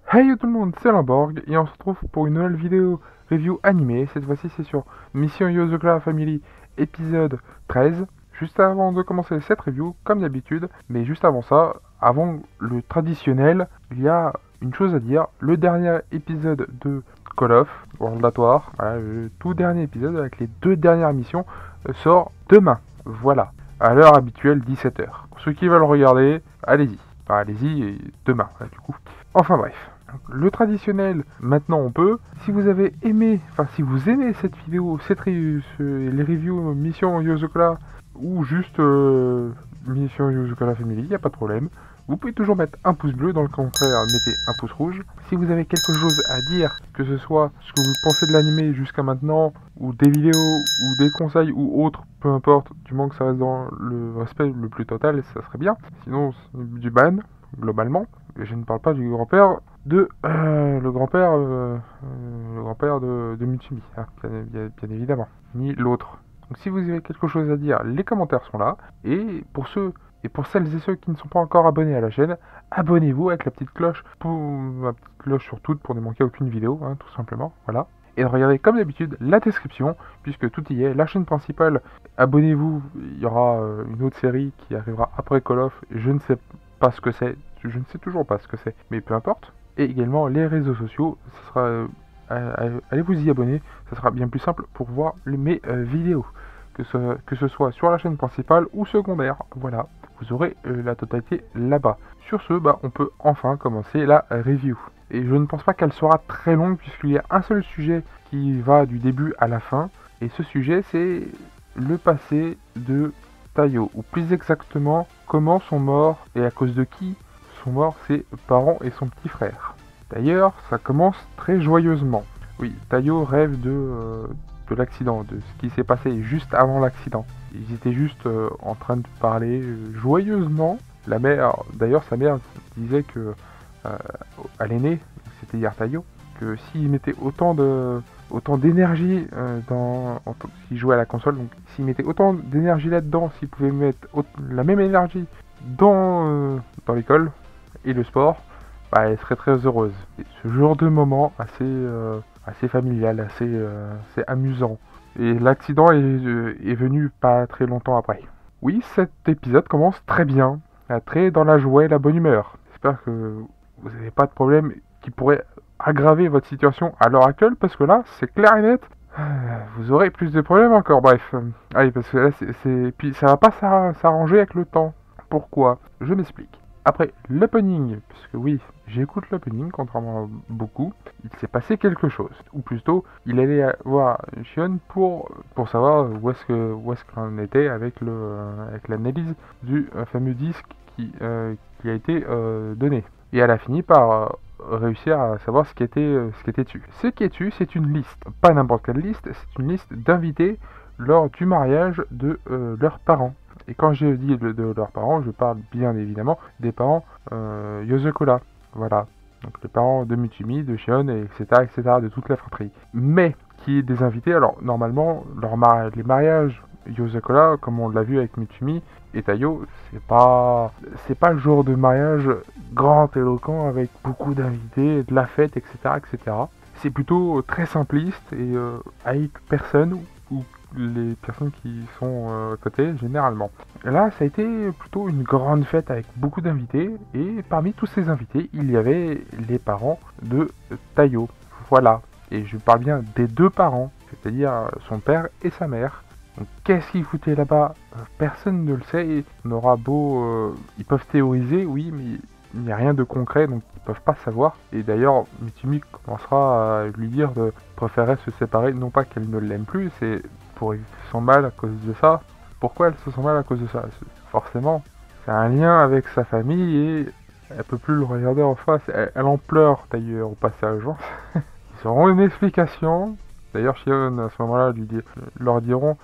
Hey tout le monde, c'est Limborg et on se retrouve pour une nouvelle vidéo review animée. Cette fois-ci c'est sur Mission Yozokla Family épisode 13. Juste avant de commencer cette review, comme d'habitude, mais juste avant ça, avant le traditionnel, il y a une chose à dire. Le dernier épisode de Call of World at War, voilà, le tout dernier épisode avec les deux dernières missions, sort demain. Voilà, à l'heure habituelle 17h. Pour ceux qui veulent regarder, allez-y. Enfin, allez-y et demain, là, du coup. Enfin bref. Le traditionnel, maintenant on peut. Si vous avez aimé, enfin si vous aimez cette vidéo, les reviews Mission Yozokla ou juste Mission Yozokla Family, il n'y a pas de problème. Vous pouvez toujours mettre un pouce bleu, dans le contraire mettez un pouce rouge. Si vous avez quelque chose à dire, que ce soit ce que vous pensez de l'animé jusqu'à maintenant, ou des vidéos, ou des conseils, ou autres, peu importe, du moment que ça reste dans le respect le plus total, ça serait bien. Sinon, c'est du ban, globalement. Et je ne parle pas du grand-père de le grand-père de Mitsumi, hein, bien évidemment, ni l'autre. Donc si vous avez quelque chose à dire, les commentaires sont là. Et pour celles et ceux qui ne sont pas encore abonnés à la chaîne, abonnez-vous avec la petite cloche, sur toutes pour ne manquer aucune vidéo, hein, tout simplement. Voilà. Et de regarder comme d'habitude la description, puisque tout y est. La chaîne principale, abonnez-vous, il y aura une autre série qui arrivera après Call of. Je ne sais pas ce que c'est, je ne sais toujours pas ce que c'est, mais peu importe. Et également les réseaux sociaux, ce sera, allez vous y abonner, ça sera bien plus simple pour voir mes vidéos, que ce soit sur la chaîne principale ou secondaire. Voilà, vous aurez la totalité là-bas. Sur ce, on peut enfin commencer la review. Et je ne pense pas qu'elle sera très longue puisqu'il y a un seul sujet qui va du début à la fin. Et ce sujet, c'est le passé de Tayo, ou plus exactement, comment sont morts et à cause de qui sont morts ses parents et son petit frère. D'ailleurs, ça commence très joyeusement. Oui, Tayo rêve de l'accident, de ce qui s'est passé juste avant l'accident. Ils étaient juste en train de parler joyeusement. La mère, d'ailleurs, sa mère disait que à l'aîné, c'était hier Tayo, que s'il mettait autant d'énergie s'il jouait à la console, donc s'il mettait autant d'énergie là-dedans, s'il pouvait mettre la même énergie dans l'école et le sport, elle serait très heureuse. Et ce genre de moment assez familial, assez amusant. Et l'accident est venu pas très longtemps après. Oui, cet épisode commence très bien, très dans la joie et la bonne humeur. J'espère que vous n'avez pas de problème qui pourrait aggraver votre situation à l'heure actuelle, parce que là, c'est clair et net, vous aurez plus de problèmes encore. Bref, allez, parce que là, puis ça va pas s'arranger avec le temps. Pourquoi? Je m'explique. Après l'opening, puisque oui, j'écoute l'opening, contrairement à beaucoup, il s'est passé quelque chose. Ou plutôt, il allait voir Shion pour savoir où est-ce qu'on était avec l'analyse du fameux disque qui a été donné. Et elle a fini par réussir à savoir ce qui était dessus. Ce qui est dessus, c'est une liste. Pas n'importe quelle liste, c'est une liste d'invités lors du mariage de leurs parents. Et quand je dis de leurs parents, je parle bien évidemment des parents Yozokura. Voilà. Donc les parents de Mitsumi, de Shion, etc., de toute la fratrie. Mais qui est des invités, alors normalement, les mariages Yozakura, comme on l'a vu avec Mitsumi et Tayo, c'est pas le genre de mariage grand, éloquent, avec beaucoup d'invités, de la fête, etc. C'est plutôt très simpliste et avec personne ou les personnes qui sont à côté, généralement. Là, ça a été plutôt une grande fête avec beaucoup d'invités, et parmi tous ces invités, il y avait les parents de Tayo. Voilà, et je parle bien des deux parents, c'est-à-dire son père et sa mère. Donc, qu'est-ce qu'ils foutaient là-bas? Personne ne le sait. On aura beau... ils peuvent théoriser, oui, mais il n'y a rien de concret, donc ils peuvent pas savoir. Et d'ailleurs, Mitsumi commencera à lui dire de préférer se séparer, non pas qu'elle ne l'aime plus, c'est pour ils se sentent mal à cause de ça. Pourquoi elle se sent mal à cause de ça? Forcément, c'est un lien avec sa famille et elle peut plus le regarder en face. Elle en pleure d'ailleurs au passage. Ils auront une explication. D'ailleurs, Shion, à ce moment-là, leur dira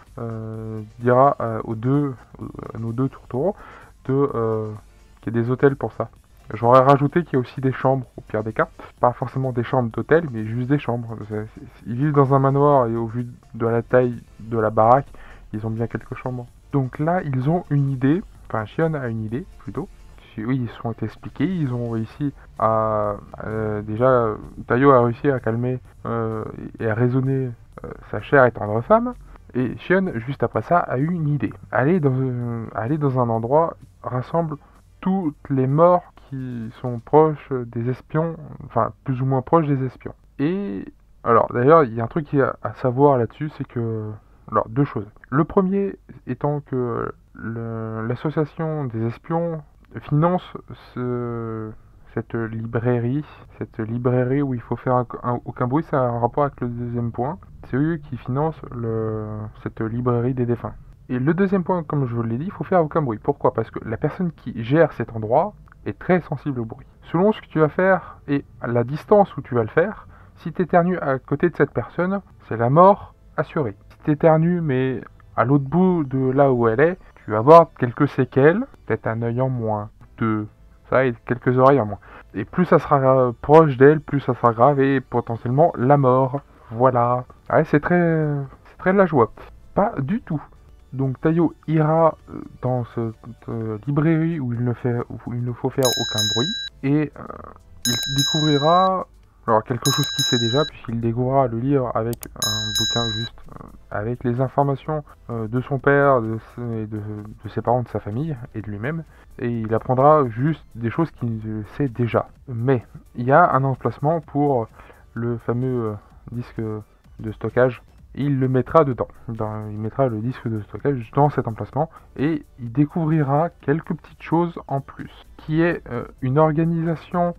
à nos deux tourtereaux, qu'il y a des hôtels pour ça. J'aurais rajouté qu'il y a aussi des chambres, au pire des cas. Pas forcément des chambres d'hôtel, mais juste des chambres. Ils vivent dans un manoir et au vu de la taille de la baraque, ils ont bien quelques chambres. Donc là, ils ont une idée, enfin Shion a une idée, plutôt, oui, ils se sont expliqués, ils ont réussi à... déjà, Tayo a réussi à calmer et à raisonner sa chère et tendre femme. Et Shion, juste après ça, a eu une idée. Aller dans un endroit rassemble toutes les morts qui sont proches des espions, enfin plus ou moins proches des espions. Et alors d'ailleurs, il y a un truc à savoir là-dessus, c'est que... Alors, deux choses. Le premier étant que l'association des espions finance cette librairie où il faut faire aucun bruit, ça a un rapport avec le deuxième point. C'est eux qui financent cette librairie des défunts. Et le deuxième point, comme je vous l'ai dit, il faut faire aucun bruit. Pourquoi? Parce que la personne qui gère cet endroit est très sensible au bruit. Selon ce que tu vas faire et la distance où tu vas le faire, si tu éternues à côté de cette personne, c'est la mort assurée. Si tu éternues mais à l'autre bout de là où elle est, tu vas avoir quelques séquelles, peut-être un œil en moins, deux, ça et quelques oreilles en moins. Et plus ça sera proche d'elle, plus ça sera grave et potentiellement la mort. Voilà. Ouais, c'est très de la joie. Pas du tout. Donc Tayo ira dans cette librairie où il ne faut faire aucun bruit et il découvrira alors quelque chose qu'il sait déjà puisqu'il découvrira le livre avec un bouquin juste avec les informations de son père, de ses parents, de sa famille et de lui-même et il apprendra juste des choses qu'il sait déjà. Mais il y a un emplacement pour le fameux disque de stockage. Il le mettra dedans. Il mettra le disque de stockage dans cet emplacement et il découvrira quelques petites choses en plus, qui est une organisation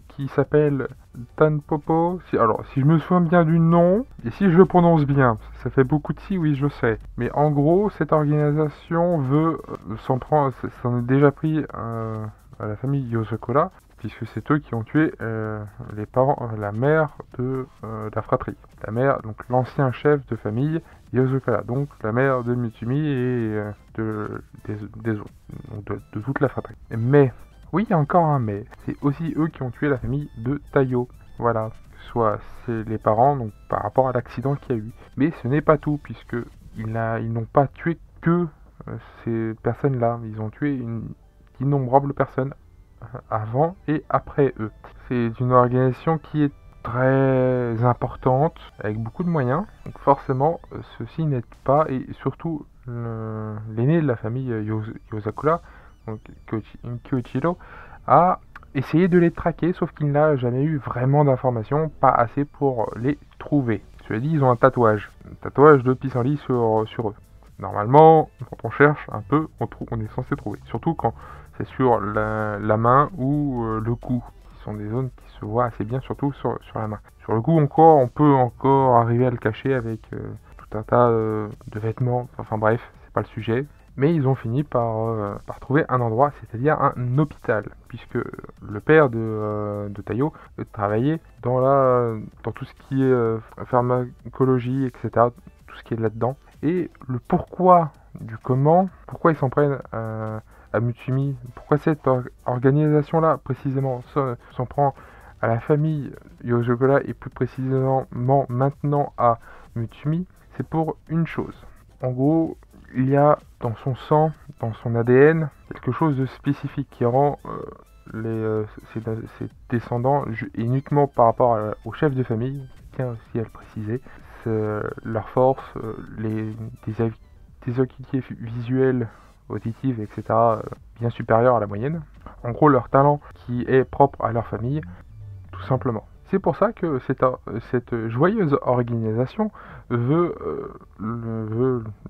qui s'appelle Tanpopo. Alors, si je me souviens bien du nom, et si je le prononce bien, ça fait beaucoup de si, oui, je sais. Mais en gros, cette organisation veut s'en est déjà pris à la famille Yosakura, puisque c'est eux qui ont tué les parents, la mère de la fratrie. La mère, donc l'ancien chef de famille Yosakura, donc la mère de Mitsumi et des autres, donc de toute la fratrie. Mais, oui, il y a encore un mais, c'est aussi eux qui ont tué la famille de Tayo. Voilà, soit c'est les parents, donc par rapport à l'accident qu'il y a eu. Mais ce n'est pas tout, puisque ils n'ont pas tué que ces personnes-là, ils ont tué d'innombrables personnes avant et après eux. C'est une organisation qui est très importante, avec beaucoup de moyens, donc forcément ceci n'aide pas, et surtout l'aîné de la famille Yosakura, donc Kyoichiro, a essayé de les traquer, sauf qu'il n'a jamais eu vraiment d'informations, pas assez pour les trouver. Cela dit, ils ont un tatouage de pissenlit sur eux. Normalement, quand on cherche un peu, on est censé trouver, surtout quand c'est sur la main ou le cou, qui sont des zones qui se voient assez bien, surtout sur la main. Sur le cou encore, on peut encore arriver à le cacher avec tout un tas de vêtements, enfin bref, c'est pas le sujet. Mais ils ont fini par trouver un endroit, c'est-à-dire un hôpital, puisque le père de Tayo travaillait dans tout ce qui est pharmacologie, etc., tout ce qui est là-dedans. Et le pourquoi du comment, pourquoi ils s'en prennent à Mitsumi, pourquoi cette organisation-là précisément s'en prend à la famille Yosakura et plus précisément maintenant à Mitsumi, c'est pour une chose. En gros, il y a dans son sang, dans son ADN, quelque chose de spécifique qui rend ses descendants, uniquement par rapport au chef de famille, tiens aussi à le préciser, leur force, des acuités visuelles, auditives, etc., bien supérieures à la moyenne. En gros, leur talent qui est propre à leur famille, tout simplement. C'est pour ça que cette joyeuse organisation veut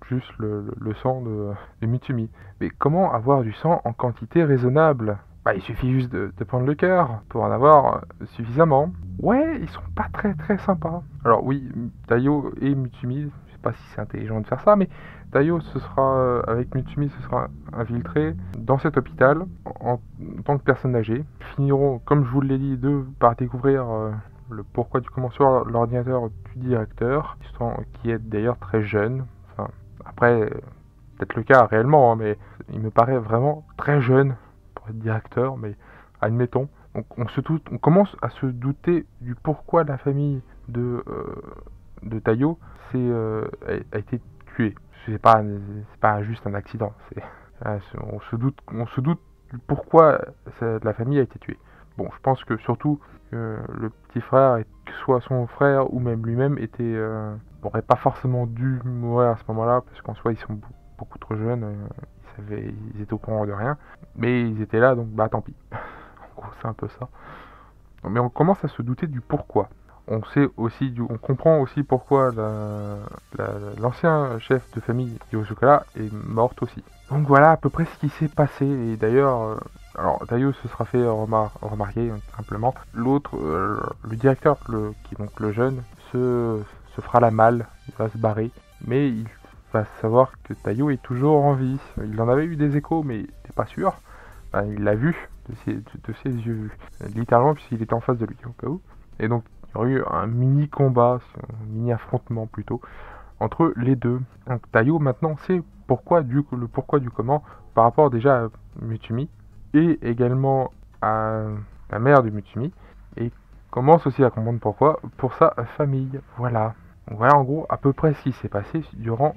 juste le sang de Mitsumi. Mais comment avoir du sang en quantité raisonnable? Bah, il suffit juste de prendre le cœur pour en avoir suffisamment. Ouais, ils sont pas très sympas. Alors oui, Tayo et Mitsumi, je sais pas si c'est intelligent de faire ça, mais Tayo avec Mitsumi, se sera infiltré dans cet hôpital en tant que personne âgée. Ils finiront, comme je vous l'ai dit, par découvrir le pourquoi du comment sur l'ordinateur du directeur, qui est d'ailleurs très jeune. Enfin, après, peut-être le cas réellement, hein, mais il me paraît vraiment très jeune pour être directeur, mais admettons. Donc on commence à se douter du pourquoi la famille de Tayo a été tuée. C'est pas juste un accident. On se doute pourquoi la famille a été tuée. Bon, je pense que surtout le petit frère, que soit son frère ou même lui-même, n'aurait pas forcément dû mourir à ce moment-là, parce qu'en soi ils sont beaucoup trop jeunes, ils étaient au courant de rien, mais ils étaient là, donc bah tant pis. En gros, c'est un peu ça. Mais on commence à se douter du pourquoi. On comprend aussi pourquoi l'ancien chef de famille Yosukara est morte aussi. Donc voilà à peu près ce qui s'est passé. Et d'ailleurs, alors Tayo se sera fait remarquer simplement. L'autre, le directeur, qui est donc le jeune, se fera la malle, il va se barrer. Mais il va savoir que Tayo est toujours en vie. Il en avait eu des échos, mais il n'était pas sûr. Enfin, il l'a vu de ses yeux vus. Littéralement, puisqu'il était en face de lui, au cas où. Et donc, il y aurait eu un mini combat, un mini affrontement plutôt, entre les deux. Donc Tayo maintenant sait le pourquoi du comment par rapport déjà à Mutsumi et également à la mère de Mutsumi, et commence aussi à comprendre pourquoi pour sa famille. Voilà. Donc voilà en gros à peu près ce qui s'est passé durant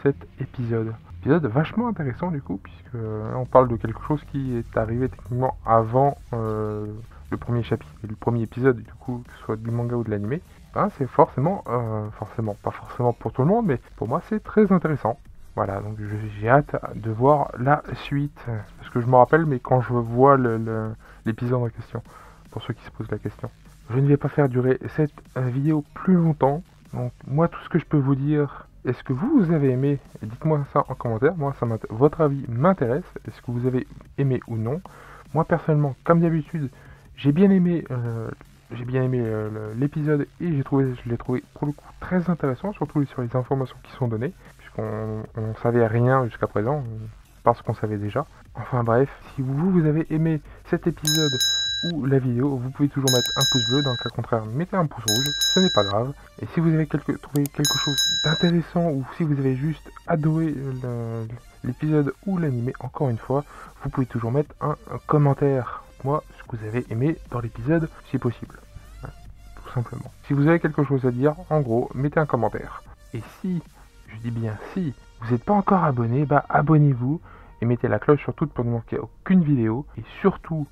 cet épisode. Épisode vachement intéressant du coup, puisque on parle de quelque chose qui est arrivé techniquement avant le premier chapitre et le premier épisode, du coup, que ce soit du manga ou de l'animé. Ben, c'est forcément, pas forcément pour tout le monde, mais pour moi c'est très intéressant. Voilà, donc j'ai hâte de voir la suite, parce que je me rappelle, mais quand je vois l'épisode en question, pour ceux qui se posent la question. Je ne vais pas faire durer cette vidéo plus longtemps, donc moi tout ce que je peux vous dire, est-ce que vous avez aimé, dites-moi ça en commentaire, moi votre avis m'intéresse, est-ce que vous avez aimé ou non. Moi personnellement, comme d'habitude, j'ai bien aimé l'épisode et je l'ai trouvé pour le coup très intéressant, surtout sur les informations qui sont données, puisqu'on savait rien jusqu'à présent, parce qu'on savait déjà. Enfin bref, si vous avez aimé cet épisode ou la vidéo, vous pouvez toujours mettre un pouce bleu, dans le cas contraire, mettez un pouce rouge, ce n'est pas grave. Et si vous avez trouvé quelque chose d'intéressant, ou si vous avez juste adoré l'épisode ou l'animé, encore une fois, vous pouvez toujours mettre un commentaire. Moi, ce que vous avez aimé dans l'épisode, si possible. Tout simplement. Si vous avez quelque chose à dire, en gros, mettez un commentaire. Et si, je dis bien si, vous n'êtes pas encore abonné, bah abonnez-vous et mettez la cloche sur toute pour ne manquer aucune vidéo. Et surtout,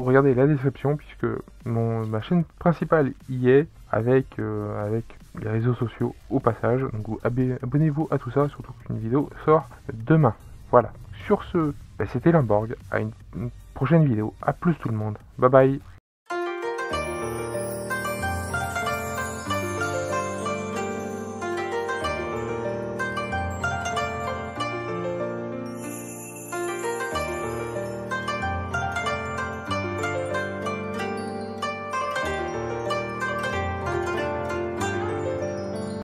regardez la description, puisque ma chaîne principale y est, avec les réseaux sociaux au passage. Donc abonnez-vous à tout ça, surtout qu'une vidéo sort demain. Voilà. Sur ce, c'était Limborg. À une prochaine vidéo. A plus tout le monde. Bye bye.